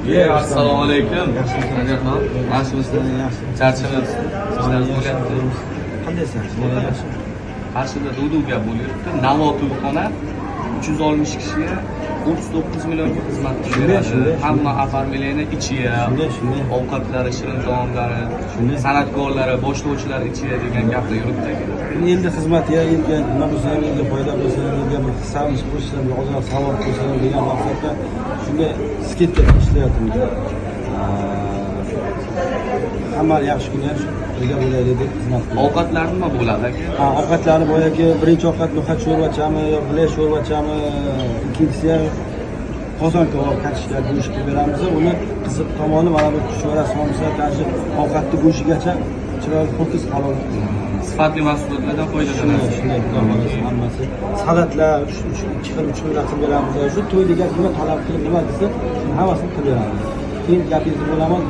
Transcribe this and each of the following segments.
Assalomu alaykum. Yaxshimisiz? Charchamayapsiz? Ishlaringiz bo'lyapti? Qandaysan? Yaxshi. Qarshida Dudu gap bo'lyapti. Navo to'yxona 360 kishiga 39 millionga xizmat beradi. Hamma oformleni ichiga, ovqatlari, shirin taomlari, san'atkorlari, boshlovchilar ichiga degan gaplar yuribdi. Endi xizmatga yetgan nima bo'lsa ham elga foyda bo'lsa, elga bir hisobimiz bo'lsa, ozroq savol bo'lsa degan maqsadda shunga skidka ishlayapmiz. Hamma yaxshi kunlar birga bo'laylik deb xizmat qilamiz. Ovqatlar nima bo'ladi aka? Ovqatlarni boyagi birinchi ovqat no'xat sho'rvachami yo g'ilay sho'rvachami, ikkinchisi ham qozon kabob katishka go'sht qilib beramiz. Uni qiziq tomoni mana bu sho'ra somsa, tashi ovqatni go'shtigacha chiroyli ho'kiz halol. Sifatli mahsulotlardan foydalanasiz. Shunday hammasi. Salatlar 3 xil qilib beramiz. Shu to'yga nima talab qilib nima desa, hammasini qilib beramiz. Keyin gapingiz bo'laman,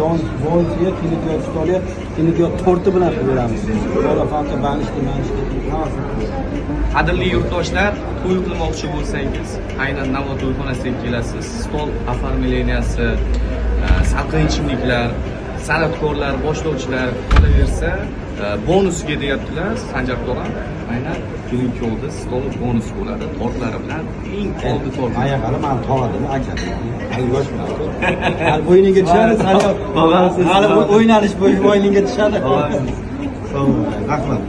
donsiya, kiniga stoliya, kiniga torti bilan qilib beramiz. Bola faqat banishni hammasini. Qadrli yurtdoshlar, to'y qilmoqchi bo'lsangiz, aynan Navo to'yxonasiga kelasiz. Stol oformleniyasi, salqin ichimliklar, san'atkorlar, boshlovchilar qolaversa, bonusiga deyaptilar Sanjar tog'a. Aynan kelinki oldi stol bonus bo'ladi. Tortlari bilan eng oldi tort. Ayaqali men tog'adim, aka. Hali yoshman. Hali bo'yniga tushadi, hali o'ynalish bo'yniga tushadi. Sog' bo'ling, rahmat.